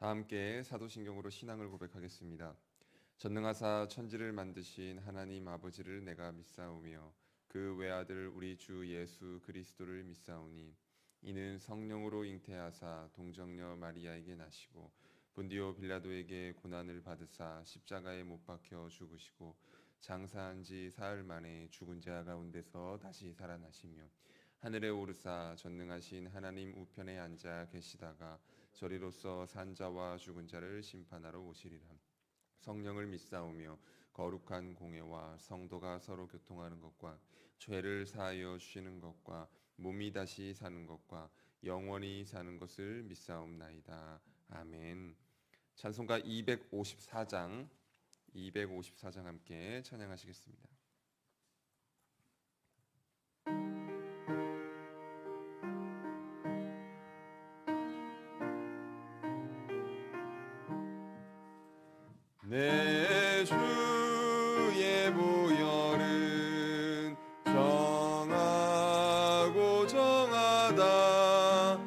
다 함께 사도신경으로 신앙을 고백하겠습니다. 전능하사 천지를 만드신 하나님 아버지를 내가 믿사오며 그 외아들 우리 주 예수 그리스도를 믿사오니 이는 성령으로 잉태하사 동정녀 마리아에게 나시고 본디오 빌라도에게 고난을 받으사 십자가에 못 박혀 죽으시고 장사한 지 사흘 만에 죽은 자 가운데서 다시 살아나시며 하늘에 오르사 전능하신 하나님 우편에 앉아 계시다가 저리로서 산자와 죽은 자를 심판하러 오시리라. 성령을 믿사오며 거룩한 공예와 성도가 서로 교통하는 것과 죄를 사하여 주시는 것과 몸이 다시 사는 것과 영원히 사는 것을 믿사옵나이다. 아멘. 찬송가 254장 함께 찬양하시겠습니다. 내 주의 보혈은 정하고 정하다.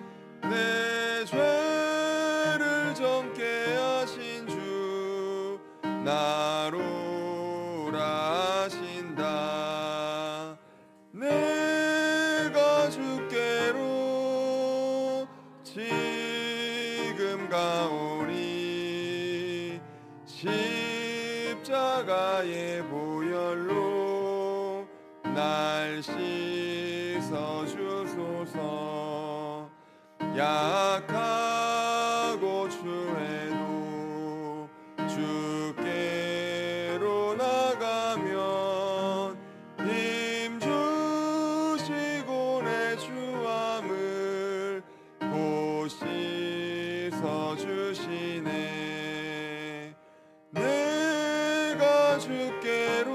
내 죄를 정케 하신 주 나로라 하신다. 내가 주께로 지금 가오니 십자가의 보혈로 날 씻어 주소서. 약하고 추해도 주께로 나가면 힘 주시고 내 주함을 곧 씻어 주시네. 내가 주께로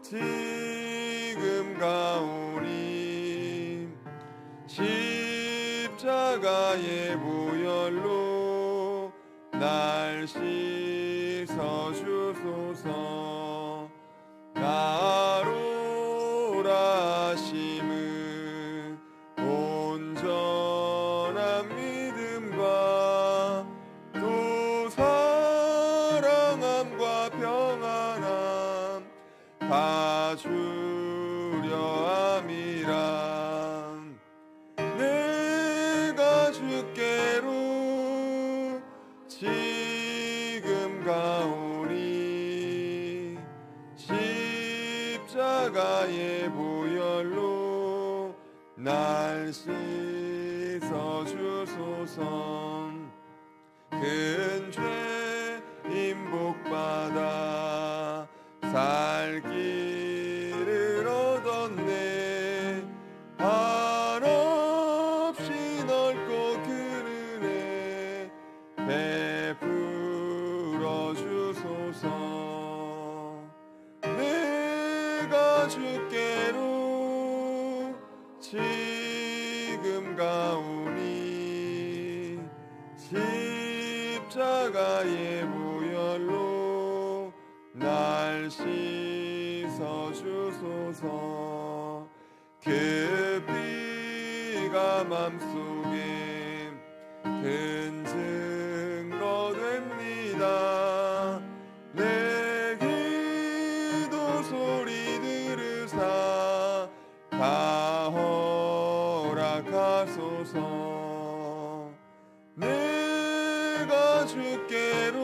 지금 가오니 십자가의 보혈로 날 씻어 주소서. 나로라 하심은 온전한 믿음과 또 사랑함과 평안함 다 주려 함이라. 내가 주께로 지금 가오니 십자가의 보혈로 날 씻어 주소서. 큰 죄인 복받아 살 길을 얻었네. 한없이 넓고 큰 은혜 베풀어 주소서. 내가 주께로 지금 가오니 십자가의 보혈로 날 씻어 주소서. 그 피가 맘속에 큰 증거 됩니다. 내 기도 소리 들으사 다 허락하소서. 내가 주께로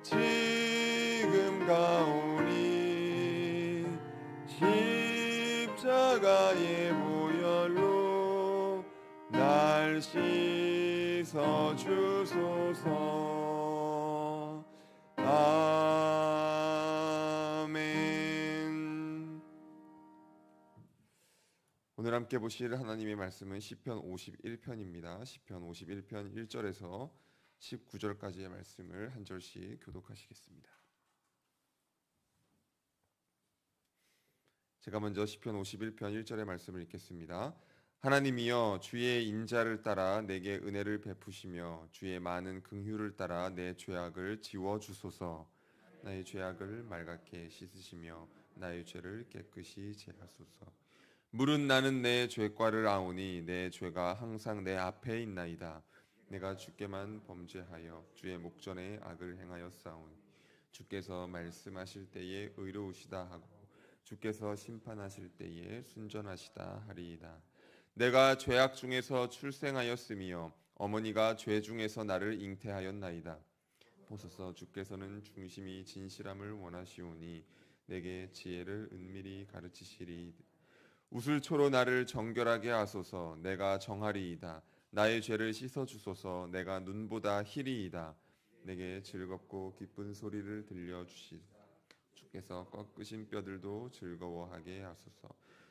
지금 가오니 십자가의 보혈로 날 씻어 주소서. 아멘. 오늘 함께 보실 하나님의 말씀은 시편 51편입니다. 시편 51편 1절에서 19절까지의 말씀을 한 절씩 교독하시겠습니다. 제가 먼저 시편 51편 1절의 말씀을 읽겠습니다. 하나님이여 주의 인자를 따라 내게 은혜를 베푸시며 주의 많은 긍휼을 따라 내 죄악을 지워 주소서. 나의 죄악을 맑게 씻으시며 나의 죄를 깨끗이 제하소서. 물은 나는 내 죄과를 아오니 내 죄가 항상 내 앞에 있나이다. 내가 주께만 범죄하여 주의 목전에 악을 행하여 싸우니 주께서 말씀하실 때에 의로우시다 하고 주께서 심판하실 때에 순전하시다 하리이다. 내가 죄악 중에서 출생하였으며 어머니가 죄 중에서 나를 잉태하였나이다. 보소서 주께서는 중심이 진실함을 원하시오니 내게 지혜를 은밀히 가르치시리. 우슬초로 나를 정결하게 하소서. 내가 정하리이다. 나의 죄를 씻어 주소서. 내가 눈보다 희리이다. 내게 즐겁고 기쁜 소리를 들려 주시다. 주께서 꺾으신 뼈들도 즐거워하게 하소서.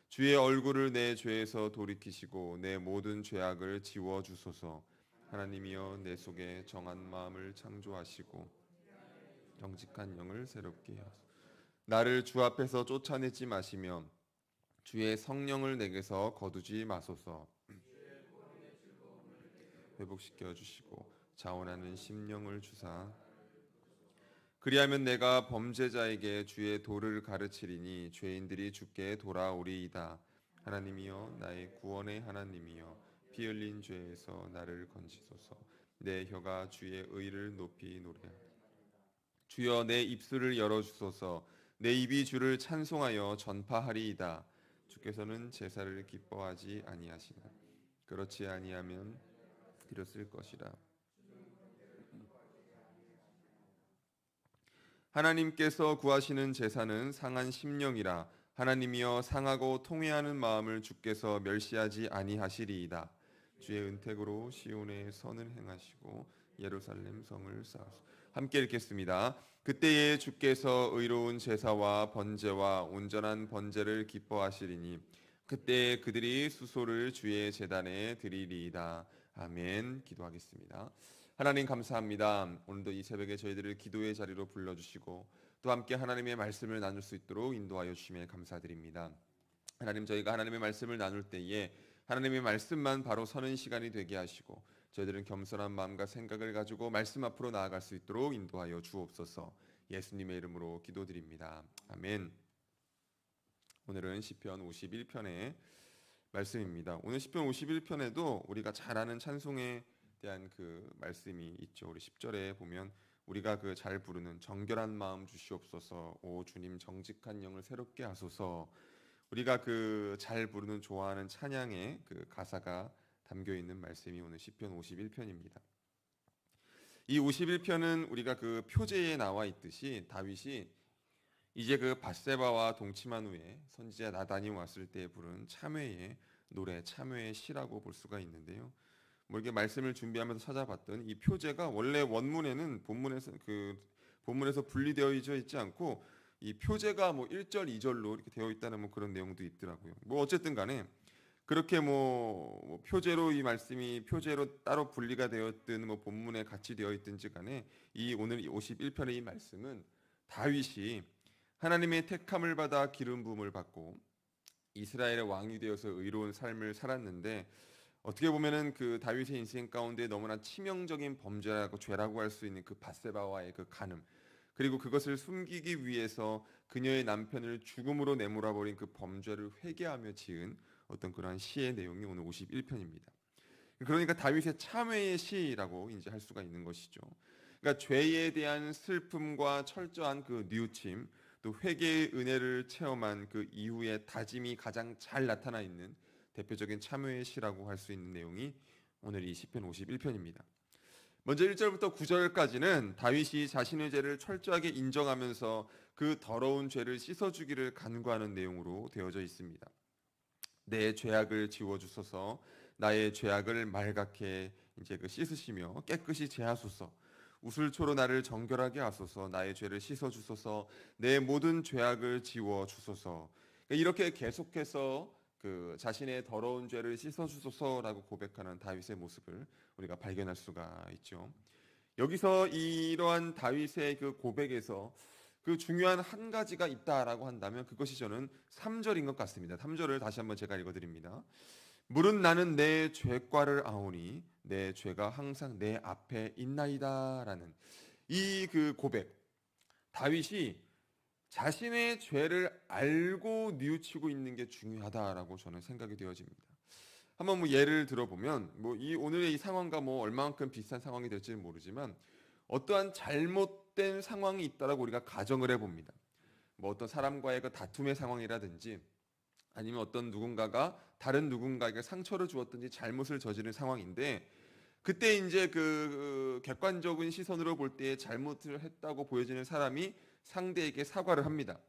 주의 얼굴을 내 죄에서 돌이키시고 내 모든 죄악을 지워 주소서. 하나님이여 내 속에 정한 마음을 창조하시고 정직한 영을 새롭게 하소서. 나를 주 앞에서 쫓아내지 마시며 주의 성령을 내게서 거두지 마소서. 회복시켜 주시고 자원하는 심령을 주사 그리하면 내가 범죄자에게 주의 도를 가르치리니 죄인들이 주께 돌아오리이다. 하나님이여 나의 구원의 하나님이여 피 흘린 죄에서 나를 건지소서. 내 혀가 주의 의를 높이 노래하리. 주여 내 입술을 열어주소서. 내 입이 주를 찬송하여 전파하리이다. 주께서는 제사를 기뻐하지 아니하시나 그렇지 아니하면 드렸을 것이라. 하나님께서 구하시는 제사는 상한 심령이라. 하나님이여 상하고 통회하는 마음을 주께서 멸시하지 아니하시리이다. 주의 은택으로 시온의 선을 행하시고 예루살렘 성을 쌓으소서. 함께 읽겠습니다. 그때에 주께서 의로운 제사와 번제와 온전한 번제를 기뻐하시리니 그때에 그들이 수소를 주의 제단에 드리리이다. 아멘. 기도하겠습니다. 하나님 감사합니다. 오늘도 이 새벽에 저희들을 기도의 자리로 불러주시고 또 함께 하나님의 말씀을 나눌 수 있도록 인도하여 주심에 감사드립니다. 하나님 저희가 하나님의 말씀을 나눌 때에 하나님의 말씀만 바로 서는 시간이 되게 하시고 저희들은 겸손한 마음과 생각을 가지고 말씀 앞으로 나아갈 수 있도록 인도하여 주옵소서. 예수님의 이름으로 기도드립니다. 아멘. 오늘은 시편 51편의 말씀입니다. 오늘 시편 51편에도 우리가 잘 아는 찬송에 대한 그 말씀이 있죠. 우리 10절에 보면 우리가 그 잘 부르는 정결한 마음 주시옵소서. 오 주님 정직한 영을 새롭게 하소서. 우리가 그 잘 부르는 좋아하는 찬양의 그 가사가 담겨 있는 말씀이 오늘 시편 51편입니다. 이 51편은 우리가 그 표제에 나와 있듯이 다윗이 이제 그 밧세바와 동침한 후에 선지자 나단이 왔을 때 부른 참회의 노래, 참회의 시라고 볼 수가 있는데요. 뭐 이렇게 말씀을 준비하면서 찾아봤던 이 표제가 원래 원문에는 본문에서 분리되어 있지 않고 이 표제가 뭐 1절, 2절로 이렇게 되어 있다는 뭐 그런 내용도 있더라고요. 뭐 어쨌든 간에 그렇게 뭐 표제로 이 말씀이 표제로 따로 분리가 되었든 뭐 본문에 같이 되어 있든지 간에 이 오늘 51편의 이 말씀은 다윗이 하나님의 택함을 받아 기름 부음을 받고 이스라엘의 왕이 되어서 의로운 삶을 살았는데 어떻게 보면은 그 다윗의 인생 가운데 너무나 치명적인 범죄라고 죄라고 할 수 있는 그 밧세바와의 그 간음 그리고 그것을 숨기기 위해서 그녀의 남편을 죽음으로 내몰아 버린 그 범죄를 회개하며 지은 어떤 그러한 시의 내용이 오늘 51편입니다. 그러니까 다윗의 참회의 시라고 이제 할 수가 있는 것이죠. 그러니까 죄에 대한 슬픔과 철저한 그 뉘우침, 또 회개의 은혜를 체험한 그 이후의 다짐이 가장 잘 나타나 있는 대표적인 참회의 시라고 할 수 있는 내용이 오늘 이 시편 51편입니다. 먼저 1절부터 9절까지는 다윗이 자신의 죄를 철저하게 인정하면서 그 더러운 죄를 씻어주기를 간구하는 내용으로 되어져 있습니다. 내 죄악을 지워주소서. 나의 죄악을 말갛게 이제 그 씻으시며 깨끗이 제하소서. 우슬초로 나를 정결하게 하소서. 나의 죄를 씻어주소서. 내 모든 죄악을 지워주소서. 이렇게 계속해서 그 자신의 더러운 죄를 씻어주소서라고 고백하는 다윗의 모습을 우리가 발견할 수가 있죠. 여기서 이러한 다윗의 그 고백에서 그 중요한 한 가지가 있다라고 한다면 그것이 저는 3절인 것 같습니다. 3절을 다시 한번 제가 읽어드립니다. 물은 나는 내 죄과를 아오니 내 죄가 항상 내 앞에 있나이다라는 이 그 고백, 다윗이 자신의 죄를 알고 뉘우치고 있는 게 중요하다라고 저는 생각이 되어집니다. 한번 뭐 예를 들어보면 뭐 이 오늘의 이 상황과 뭐 얼마만큼 비슷한 상황이 될지는 모르지만 어떠한 잘못된 상황이 있다라고 우리가 가정을 해봅니다. 뭐 어떤 사람과의 그 다툼의 상황이라든지 아니면 어떤 누군가가 다른 누군가에게 상처를 주었든지 잘못을 저지른 상황인데 그때 이제 그 객관적인 시선으로 볼 때 잘못을 했다고 보여지는 사람이 상대에게 사과를 합니다.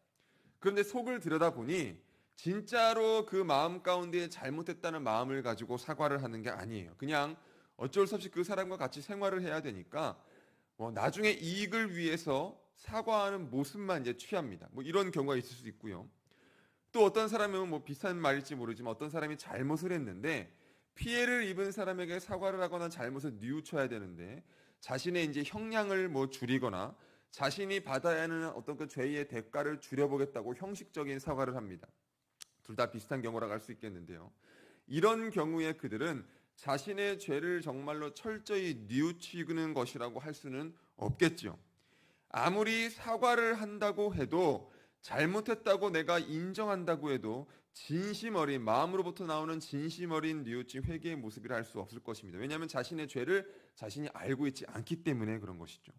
그런데 속을 들여다보니 진짜로 그 마음 가운데 잘못했다는 마음을 가지고 사과를 하는 게 아니에요. 그냥 어쩔 수 없이 그 사람과 같이 생활을 해야 되니까 나중에 이익을 위해서 사과하는 모습만 이제 취합니다. 뭐 이런 경우가 있을 수 있고요. 또 어떤 사람은 뭐 비슷한 말일지 모르지만 어떤 사람이 잘못을 했는데 피해를 입은 사람에게 사과를 하거나 잘못을 뉘우쳐야 되는데 자신의 이제 형량을 뭐 줄이거나 자신이 받아야 하는 어떤 그 죄의 대가를 줄여보겠다고 형식적인 사과를 합니다. 둘 다 비슷한 경우라고 할 수 있겠는데요. 이런 경우에 그들은 자신의 죄를 정말로 철저히 뉘우치는 것이라고 할 수는 없겠죠. 아무리 사과를 한다고 해도 잘못했다고 내가 인정한다고 해도 진심 어린 마음으로부터 나오는 진심 어린 뉘우침 회개의 모습이라 할 수 없을 것입니다. 왜냐하면 자신의 죄를 자신이 알고 있지 않기 때문에 그런 것이죠.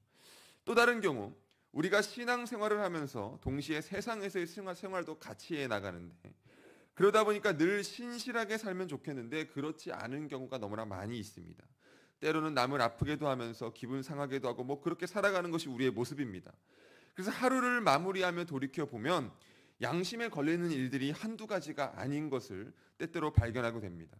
또 다른 경우 우리가 신앙생활을 하면서 동시에 세상에서의 생활도 같이 해 나가는데 그러다 보니까 늘 신실하게 살면 좋겠는데 그렇지 않은 경우가 너무나 많이 있습니다. 때로는 남을 아프게도 하면서 기분 상하게도 하고 뭐 그렇게 살아가는 것이 우리의 모습입니다. 그래서 하루를 마무리하며 돌이켜보면 양심에 걸리는 일들이 한두 가지가 아닌 것을 때때로 발견하게 됩니다.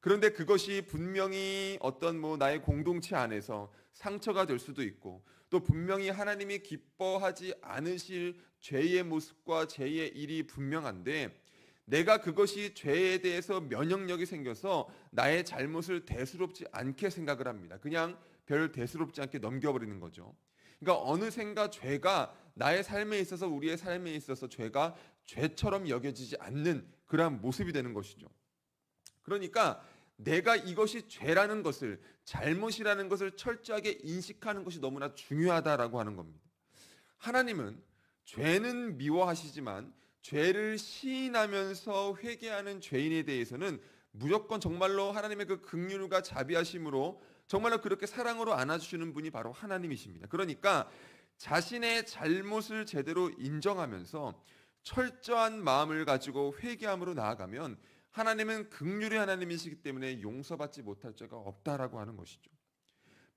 그런데 그것이 분명히 어떤 뭐 나의 공동체 안에서 상처가 될 수도 있고 또 분명히 하나님이 기뻐하지 않으실 죄의 모습과 죄의 일이 분명한데 내가 그것이 죄에 대해서 면역력이 생겨서 나의 잘못을 대수롭지 않게 생각을 합니다. 그냥 별 대수롭지 않게 넘겨버리는 거죠. 그러니까 어느샌가 죄가 나의 삶에 있어서 우리의 삶에 있어서 죄가 죄처럼 여겨지지 않는 그러한 모습이 되는 것이죠. 그러니까 내가 이것이 죄라는 것을 잘못이라는 것을 철저하게 인식하는 것이 너무나 중요하다라고 하는 겁니다. 하나님은 죄는 미워하시지만 죄를 시인하면서 회개하는 죄인에 대해서는 무조건 정말로 하나님의 그 긍휼과 자비하심으로 정말로 그렇게 사랑으로 안아주시는 분이 바로 하나님이십니다. 그러니까 자신의 잘못을 제대로 인정하면서 철저한 마음을 가지고 회개함으로 나아가면 하나님은 긍휼의 하나님이시기 때문에 용서받지 못할 죄가 없다라고 하는 것이죠.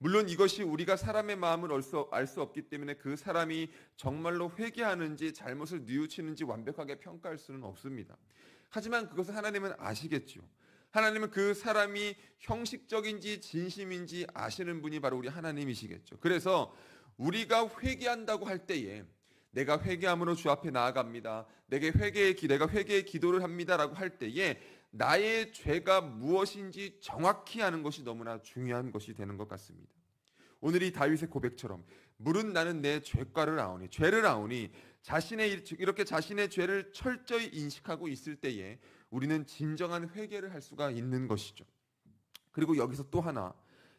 물론 이것이 우리가 사람의 마음을 알 수 없기 때문에 그 사람이 정말로 회개하는지 잘못을 뉘우치는지 완벽하게 평가할 수는 없습니다. 하지만 그것을 하나님은 아시겠죠. 하나님은 그 사람이 형식적인지 진심인지 아시는 분이 바로 우리 하나님이시겠죠. 그래서 우리가 회개한다고 할 때에 내가 회개함으로 주 앞에 나아갑니다. 내가 회개의 기도를 합니다라고 할 때에 나의 죄가 무엇인지 정확히 아는 것이 너무나 중요한 것이 되는 것 같습니다. 오늘 이 다윗의 고백처럼 물은 나는 내 죄를 아오니 이렇게 자신의 죄를 철저히 인식하고 있을 때에 우리는 진정한 회개를 할 수가 있는 것이죠. 그리고 여기서 또 하나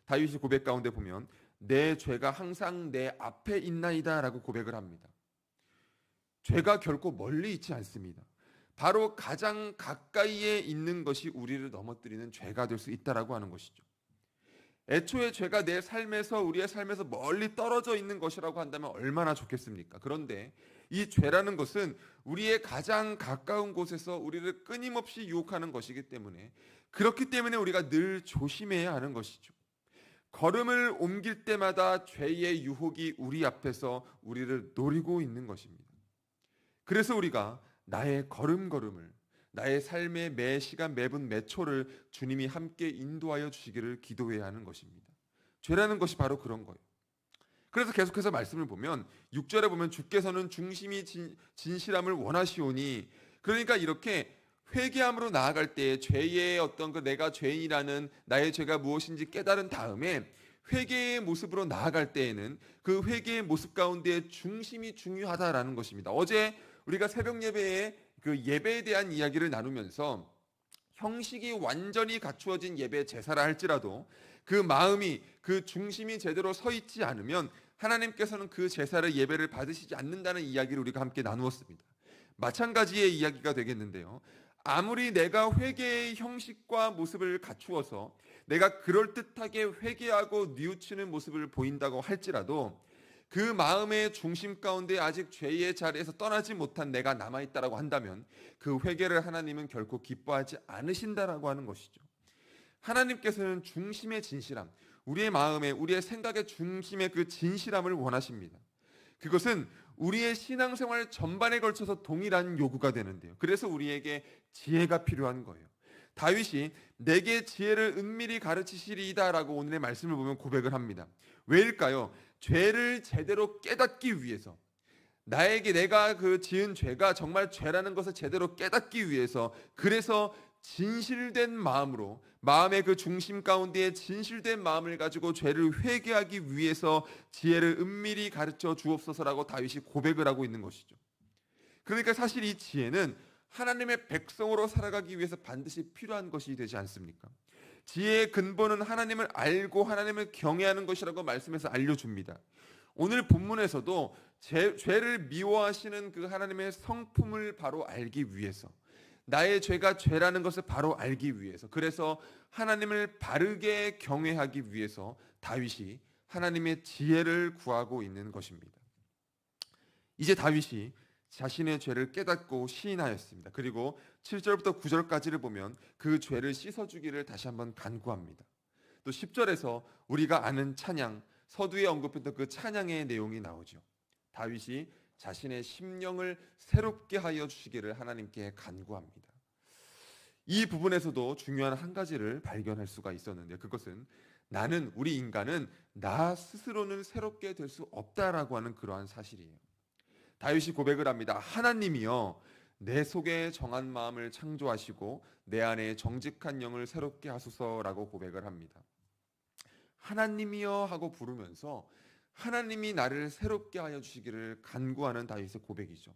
다윗의 고백 가운데 보면 내 죄가 항상 내 앞에 있나이다라고 고백을 합니다. 죄가 결코 멀리 있지 않습니다. 바로 가장 가까이에 있는 것이 우리를 넘어뜨리는 죄가 될 수 있다라고 하는 것이죠. 애초에 죄가 내 삶에서 우리의 삶에서 멀리 떨어져 있는 것이라고 한다면 얼마나 좋겠습니까? 그런데 이 죄라는 것은 우리의 가장 가까운 곳에서 우리를 끊임없이 유혹하는 것이기 때문에 그렇기 때문에 우리가 늘 조심해야 하는 것이죠. 걸음을 옮길 때마다 죄의 유혹이 우리 앞에서 우리를 노리고 있는 것입니다. 그래서 우리가 나의 걸음걸음을 나의 삶의 매 시간 매분 매 초를 주님이 함께 인도하여 주시기를 기도해야 하는 것입니다. 죄라는 것이 바로 그런 거예요. 그래서 계속해서 말씀을 보면 6절에 보면 주께서는 중심이 진실함을 원하시오니 그러니까 이렇게 회개함으로 나아갈 때 죄의 어떤 그 내가 죄인이라는 나의 죄가 무엇인지 깨달은 다음에 회개의 모습으로 나아갈 때에는 그 회개의 모습 가운데 중심이 중요하다라는 것입니다. 어제 우리가 새벽 예배에 그 예배에 대한 이야기를 나누면서 형식이 완전히 갖추어진 예배 제사라 할지라도 그 마음이 그 중심이 제대로 서 있지 않으면 하나님께서는 그 제사를 예배를 받으시지 않는다는 이야기를 우리가 함께 나누었습니다. 마찬가지의 이야기가 되겠는데요. 아무리 내가 회개의 형식과 모습을 갖추어서 내가 그럴듯하게 회개하고 뉘우치는 모습을 보인다고 할지라도 그 마음의 중심 가운데 아직 죄의 자리에서 떠나지 못한 내가 남아있다라고 한다면 그 회개를 하나님은 결코 기뻐하지 않으신다라고 하는 것이죠. 하나님께서는 중심의 진실함, 우리의 마음의, 우리의 생각의 중심의 그 진실함을 원하십니다. 그것은 우리의 신앙생활 전반에 걸쳐서 동일한 요구가 되는데요. 그래서 우리에게 지혜가 필요한 거예요. 다윗이 내게 지혜를 은밀히 가르치시리이다라고 오늘의 말씀을 보면 고백을 합니다. 왜일까요? 죄를 제대로 깨닫기 위해서, 나에게 내가 그 지은 죄가 정말 죄라는 것을 제대로 깨닫기 위해서, 그래서 진실된 마음으로, 마음의 그 중심 가운데에 진실된 마음을 가지고 죄를 회개하기 위해서 지혜를 은밀히 가르쳐 주옵소서라고 다윗이 고백을 하고 있는 것이죠. 그러니까 사실 이 지혜는 하나님의 백성으로 살아가기 위해서 반드시 필요한 것이 되지 않습니까? 지혜의 근본은 하나님을 알고 하나님을 경외하는 것이라고 말씀에서 알려줍니다. 오늘 본문에서도 죄를 미워하시는 그 하나님의 성품을 바로 알기 위해서, 나의 죄가 죄라는 것을 바로 알기 위해서, 그래서 하나님을 바르게 경외하기 위해서 다윗이 하나님의 지혜를 구하고 있는 것입니다. 이제 다윗이 자신의 죄를 깨닫고 시인하였습니다. 그리고 7절부터 9절까지를 보면 그 죄를 씻어주기를 다시 한번 간구합니다. 또 10절에서 우리가 아는 찬양, 서두에 언급했던 그 찬양의 내용이 나오죠. 다윗이 자신의 심령을 새롭게 하여 주시기를 하나님께 간구합니다. 이 부분에서도 중요한 한 가지를 발견할 수가 있었는데, 그것은 우리 인간은 나 스스로는 새롭게 될 수 없다라고 하는 그러한 사실이에요. 다윗이 고백을 합니다. 하나님이여, 내 속에 정한 마음을 창조하시고 내 안에 정직한 영을 새롭게 하소서라고 고백을 합니다. 하나님이여 하고 부르면서 하나님이 나를 새롭게 하여 주시기를 간구하는 다윗의 고백이죠.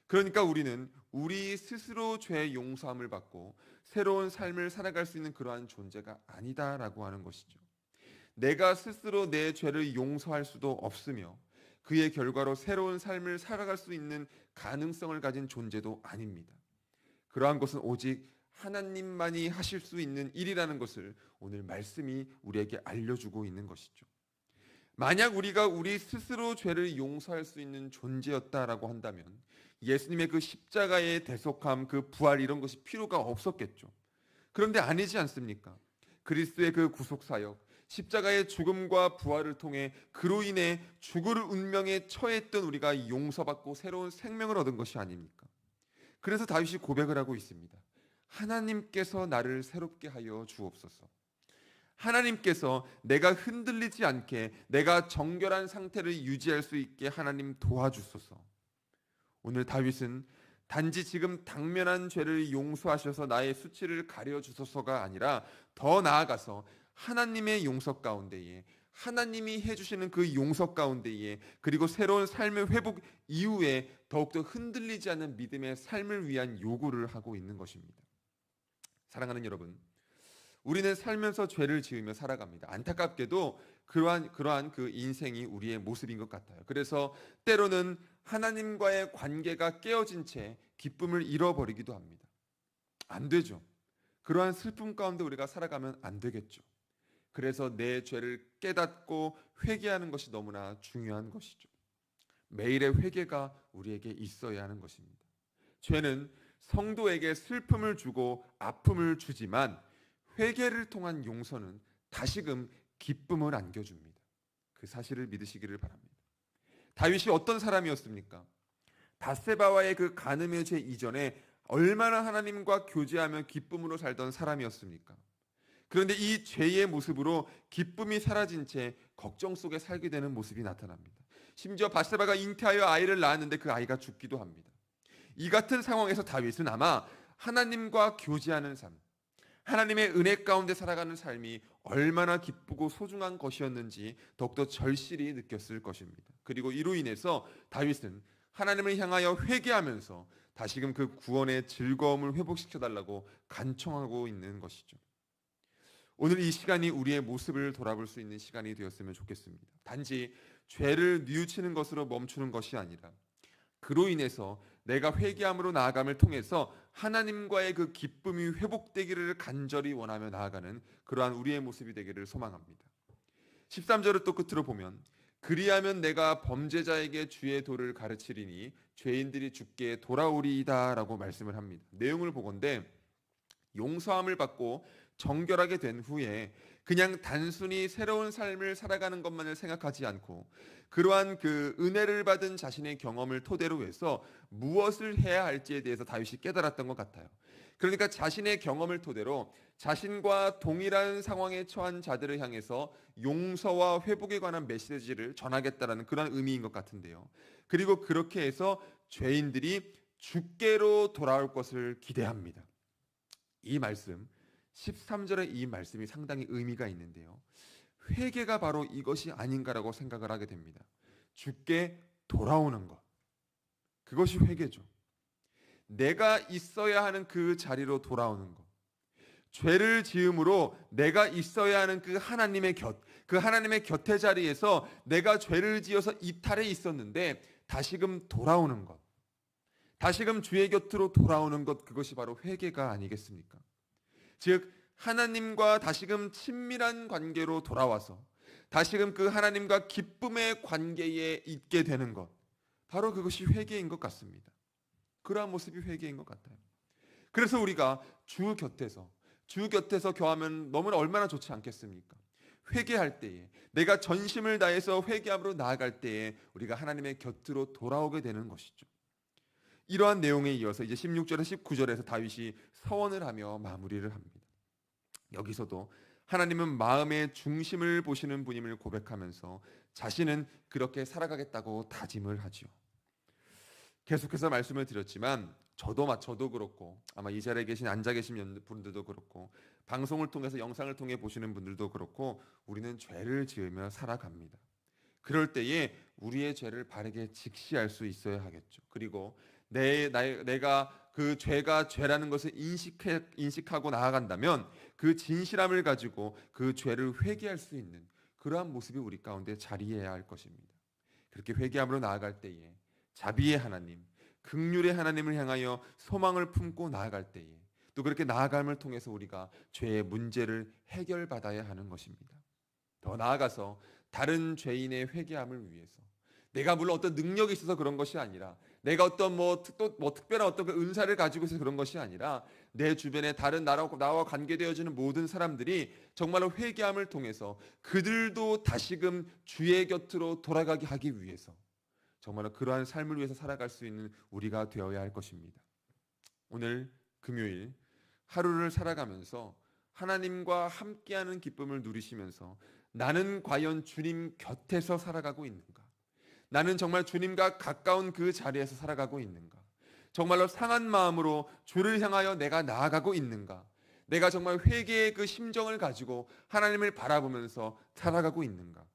그러니까 우리는 우리 스스로 죄의 용서함을 받고 새로운 삶을 살아갈 수 있는 그러한 존재가 아니다라고 하는 것이죠. 내가 스스로 내 죄를 용서할 수도 없으며 그의 결과로 새로운 삶을 살아갈 수 있는 가능성을 가진 존재도 아닙니다. 그러한 것은 오직 하나님만이 하실 수 있는 일이라는 것을 오늘 말씀이 우리에게 알려주고 있는 것이죠. 만약 우리가 우리 스스로 죄를 용서할 수 있는 존재였다라고 한다면 예수님의 그 십자가의 대속함, 그 부활, 이런 것이 필요가 없었겠죠. 그런데 아니지 않습니까? 그리스도의 그 구속사역, 십자가의 죽음과 부활을 통해 그로 인해 죽을 운명에 처했던 우리가 용서받고 새로운 생명을 얻은 것이 아닙니까? 그래서 다윗이 고백을 하고 있습니다. 하나님께서 나를 새롭게 하여 주옵소서. 하나님께서 내가 흔들리지 않게, 내가 정결한 상태를 유지할 수 있게 하나님 도와주소서. 오늘 다윗은 단지 지금 당면한 죄를 용서하셔서 나의 수치를 가려주소서가 아니라 더 나아가서 하나님의 용서 가운데에, 하나님이 해주시는 그 용서 가운데에, 그리고 새로운 삶의 회복 이후에 더욱더 흔들리지 않는 믿음의 삶을 위한 요구를 하고 있는 것입니다. 사랑하는 여러분, 우리는 살면서 죄를 지으며 살아갑니다. 안타깝게도 그러한 그 인생이 우리의 모습인 것 같아요. 그래서 때로는 하나님과의 관계가 깨어진 채 기쁨을 잃어버리기도 합니다. 안 되죠. 그러한 슬픔 가운데 우리가 살아가면 안 되겠죠. 그래서 내 죄를 깨닫고 회개하는 것이 너무나 중요한 것이죠. 매일의 회개가 우리에게 있어야 하는 것입니다. 죄는 성도에게 슬픔을 주고 아픔을 주지만 회개를 통한 용서는 다시금 기쁨을 안겨줍니다. 그 사실을 믿으시기를 바랍니다. 다윗이 어떤 사람이었습니까? 밧세바와의 그 간음의 죄 이전에 얼마나 하나님과 교제하며 기쁨으로 살던 사람이었습니까? 그런데 이 죄의 모습으로 기쁨이 사라진 채 걱정 속에 살게 되는 모습이 나타납니다. 심지어 밧세바가 잉태하여 아이를 낳았는데 그 아이가 죽기도 합니다. 이 같은 상황에서 다윗은 아마 하나님과 교제하는 삶, 하나님의 은혜 가운데 살아가는 삶이 얼마나 기쁘고 소중한 것이었는지 더욱더 절실히 느꼈을 것입니다. 그리고 이로 인해서 다윗은 하나님을 향하여 회개하면서 다시금 그 구원의 즐거움을 회복시켜달라고 간청하고 있는 것이죠. 오늘 이 시간이 우리의 모습을 돌아볼 수 있는 시간이 되었으면 좋겠습니다. 단지 죄를 뉘우치는 것으로 멈추는 것이 아니라 그로 인해서 내가 회개함으로 나아감을 통해서 하나님과의 그 기쁨이 회복되기를 간절히 원하며 나아가는 그러한 우리의 모습이 되기를 소망합니다. 13절을 또 끝으로 보면 그리하면 내가 범죄자에게 주의 도를 가르치리니 죄인들이 주께 돌아오리이다 라고 말씀을 합니다. 내용을 보건대 용서함을 받고 정결하게 된 후에 그냥 단순히 새로운 삶을 살아가는 것만을 생각하지 않고 그러한 그 은혜를 받은 자신의 경험을 토대로 해서 무엇을 해야 할지에 대해서 다윗이 깨달았던 것 같아요. 그러니까 자신의 경험을 토대로 자신과 동일한 상황에 처한 자들을 향해서 용서와 회복에 관한 메시지를 전하겠다라는 그런 의미인 것 같은데요. 그리고 그렇게 해서 죄인들이 주께로 돌아올 것을 기대합니다. 이 말씀 13절의 이 말씀이 상당히 의미가 있는데요. 회개가 바로 이것이 아닌가라고 생각을 하게 됩니다. 주께 돌아오는 것, 그것이 회개죠. 내가 있어야 하는 그 자리로 돌아오는 것, 죄를 지음으로 내가 있어야 하는 그 하나님의 그 하나님의 곁의 자리에서 내가 죄를 지어서 이탈해 있었는데 다시금 돌아오는 것, 다시금 주의 곁으로 돌아오는 것, 그것이 바로 회개가 아니겠습니까? 즉 하나님과 다시금 친밀한 관계로 돌아와서 다시금 그 하나님과 기쁨의 관계에 있게 되는 것, 바로 그것이 회개인 것 같습니다. 그러한 모습이 회개인 것 같아요. 그래서 우리가 주 곁에서 교하면 너무나 얼마나 좋지 않겠습니까? 회개할 때에 내가 전심을 다해서 회개함으로 나아갈 때에 우리가 하나님의 곁으로 돌아오게 되는 것이죠. 이러한 내용에 이어서 이제 16절에서 19절에서 다윗이 서원을 하며 마무리를 합니다. 여기서도 하나님은 마음의 중심을 보시는 분임을 고백하면서 자신은 그렇게 살아가겠다고 다짐을 하죠. 계속해서 말씀을 드렸지만 저도 그렇고 아마 이 자리에 앉아 계신 분들도 그렇고 방송을 통해서 영상을 통해 보시는 분들도 그렇고 우리는 죄를 지으며 살아갑니다. 그럴 때에 우리의 죄를 바르게 직시할 수 있어야 하겠죠. 그리고 내가 그 죄가 죄라는 것을 인식하고 나아간다면 그 진실함을 가지고 그 죄를 회개할 수 있는 그러한 모습이 우리 가운데 자리해야 할 것입니다. 그렇게 회개함으로 나아갈 때에 자비의 하나님, 긍휼의 하나님을 향하여 소망을 품고 나아갈 때에 또 그렇게 나아감을 통해서 우리가 죄의 문제를 해결받아야 하는 것입니다. 더 나아가서 다른 죄인의 회개함을 위해서 내가 물론 어떤 능력이 있어서 그런 것이 아니라 내가 어떤 특별한 어떤 그 은사를 가지고 있어서 그런 것이 아니라 내 주변에 다른 나와 관계되어지는 모든 사람들이 정말로 회개함을 통해서 그들도 다시금 주의 곁으로 돌아가게 하기 위해서 정말로 그러한 삶을 위해서 살아갈 수 있는 우리가 되어야 할 것입니다. 오늘 금요일 하루를 살아가면서 하나님과 함께하는 기쁨을 누리시면서 나는 과연 주님 곁에서 살아가고 있는가? 나는 정말 주님과 가까운 그 자리에서 살아가고 있는가? 정말로 상한 마음으로 주를 향하여 내가 나아가고 있는가? 내가 정말 회개의 그 심정을 가지고 하나님을 바라보면서 살아가고 있는가?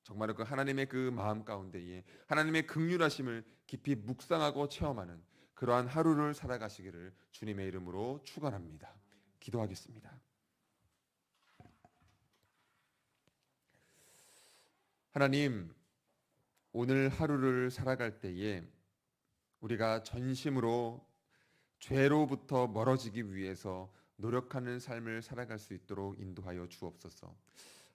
정말로 그 하나님의 그 마음 가운데에 하나님의 긍휼하심을 깊이 묵상하고 체험하는 그러한 하루를 살아가시기를 주님의 이름으로 축원합니다. 기도하겠습니다. 하나님, 오늘 하루를 살아갈 때에 우리가 전심으로 죄로부터 멀어지기 위해서 노력하는 삶을 살아갈 수 있도록 인도하여 주옵소서.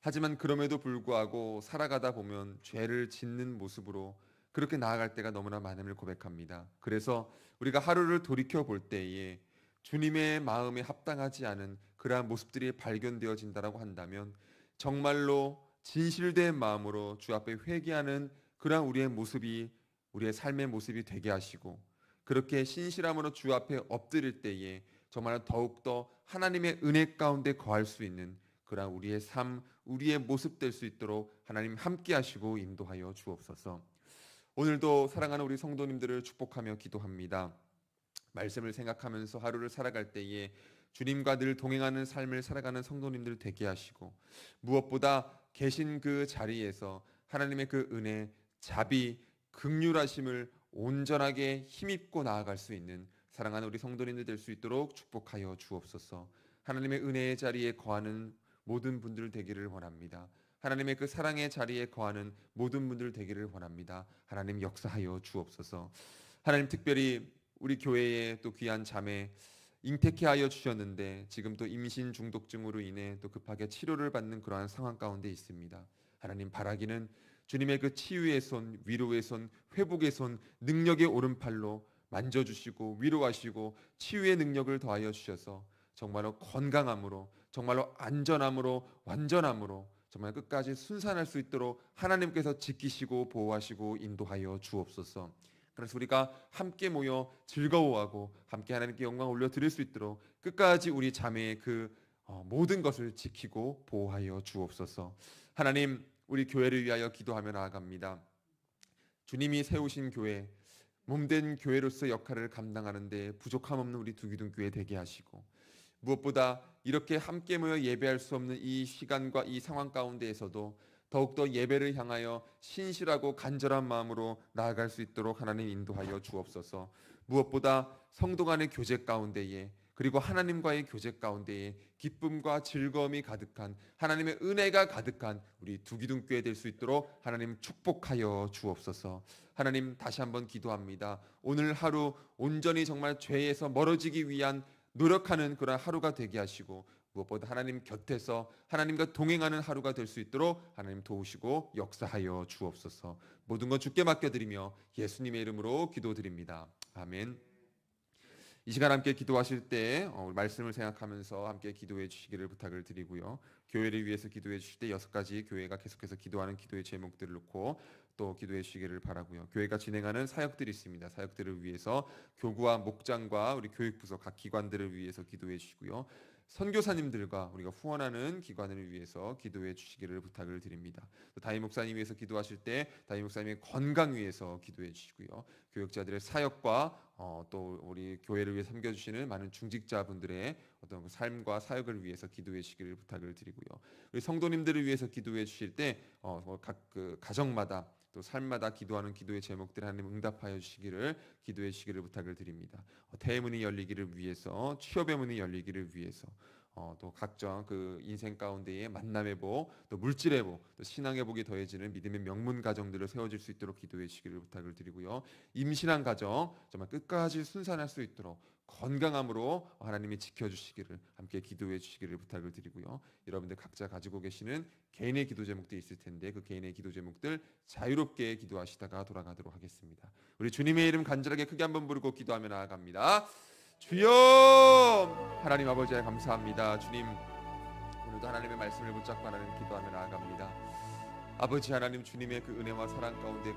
하지만 그럼에도 불구하고 살아가다 보면 죄를 짓는 모습으로 그렇게 나아갈 때가 너무나 많음을 고백합니다. 그래서 우리가 하루를 돌이켜 볼 때에 주님의 마음에 합당하지 않은 그러한 모습들이 발견되어진다라고 한다면 정말로 진실된 마음으로 주 앞에 회개하는 그러한 우리의 모습이 우리의 삶의 모습이 되게 하시고 그렇게 신실함으로 주 앞에 엎드릴 때에 정말 더욱더 하나님의 은혜 가운데 거할 수 있는 그러한 우리의 삶, 우리의 모습 될 수 있도록 하나님 함께 하시고 인도하여 주옵소서. 오늘도 사랑하는 우리 성도님들을 축복하며 기도합니다. 말씀을 생각하면서 하루를 살아갈 때에 주님과 늘 동행하는 삶을 살아가는 성도님들 되게 하시고 무엇보다 계신 그 자리에서 하나님의 그 은혜, 자비, 긍휼하심을 온전하게 힘입고 나아갈 수 있는 사랑하는 우리 성도님들 될 수 있도록 축복하여 주옵소서. 하나님의 은혜의 자리에 거하는 모든 분들 되기를 원합니다. 하나님의 그 사랑의 자리에 거하는 모든 분들 되기를 원합니다. 하나님 역사하여 주옵소서. 하나님, 특별히 우리 교회에 또 귀한 자매 잉태케 하여 주셨는데 지금 또 임신 중독증으로 인해 또 급하게 치료를 받는 그러한 상황 가운데 있습니다. 하나님, 바라기는 주님의 그 치유의 손, 위로의 손, 회복의 손, 능력의 오른팔로 만져주시고 위로하시고 치유의 능력을 더하여 주셔서 정말로 건강함으로, 정말로 안전함으로, 완전함으로 정말 끝까지 순산할 수 있도록 하나님께서 지키시고 보호하시고 인도하여 주옵소서. 그래서 우리가 함께 모여 즐거워하고 함께 하나님께 영광 올려드릴 수 있도록 끝까지 우리 자매의 그 모든 것을 지키고 보호하여 주옵소서. 하나님, 우리 교회를 위하여 기도하며 나아갑니다. 주님이 세우신 교회, 몸된 교회로서 역할을 감당하는데 부족함 없는 우리 두기둥교회 되게 하시고, 무엇보다 이렇게 함께 모여 예배할 수 없는 이 시간과 이 상황 가운데에서도 더욱더 예배를 향하여 신실하고 간절한 마음으로 나아갈 수 있도록 하나님 인도하여 주옵소서. 무엇보다 성도 간의 교제 가운데에, 그리고 하나님과의 교제 가운데에 기쁨과 즐거움이 가득한, 하나님의 은혜가 가득한 우리 두기둥교회 될 수 있도록 하나님 축복하여 주옵소서. 하나님, 다시 한번 기도합니다. 오늘 하루 온전히 정말 죄에서 멀어지기 위한 노력하는 그런 하루가 되게 하시고, 무엇보다 하나님 곁에서 하나님과 동행하는 하루가 될 수 있도록 하나님 도우시고 역사하여 주옵소서. 모든 건 주께 맡겨드리며 예수님의 이름으로 기도드립니다. 아멘. 이 시간 함께 기도하실 때 말씀을 생각하면서 함께 기도해 주시기를 부탁을 드리고요. 교회를 위해서 기도해 주실 때 6가지 교회가 계속해서 기도하는 기도의 제목들을 놓고 또 기도해 주시기를 바라고요. 교회가 진행하는 사역들이 있습니다. 사역들을 위해서 교구와 목장과 우리 교육부서 각 기관들을 위해서 기도해 주시고요. 선교사님들과 우리가 후원하는 기관을 위해서 기도해 주시기를 부탁을 드립니다. 또 담임 목사님 위해서 기도하실 때 담임 목사님의 건강 위해서 기도해 주시고요. 교역자들의 사역과 또 우리 교회를 위해 섬겨주시는 많은 중직자분들의 어떤 그 삶과 사역을 위해서 기도해 주시기를 부탁을 드리고요. 우리 성도님들을 위해서 기도해 주실 때 각 그 가정마다 또 삶마다 기도하는 기도의 제목들 하나님 응답하여 주시기를 기도해 주시기를 부탁을 드립니다. 태문이 열리기를 위해서, 취업의 문이 열리기를 위해서, 또 각종 그 인생 가운데에 만남의 복, 또 물질의 복, 또 신앙의 복이 더해지는 믿음의 명문 가정들을 세워질 수 있도록 기도해 주시기를 부탁을 드리고요. 임신한 가정 정말 끝까지 순산할 수 있도록 건강함으로 하나님이 지켜주시기를 함께 기도해 주시기를 부탁을 드리고요. 여러분들 각자 가지고 계시는 개인의 기도 제목들이 있을 텐데 그 개인의 기도 제목들 자유롭게 기도하시다가 돌아가도록 하겠습니다. 우리 주님의 이름 간절하게 크게 한번 부르고 기도하며 나아갑니다. 주여! 하나님 아버지 감사합니다. 주님, 오늘도 하나님의 말씀을 붙잡고 하나님 기도하며 나아갑니다. 아버지 하나님, 주님의 그 은혜와 사랑 가운데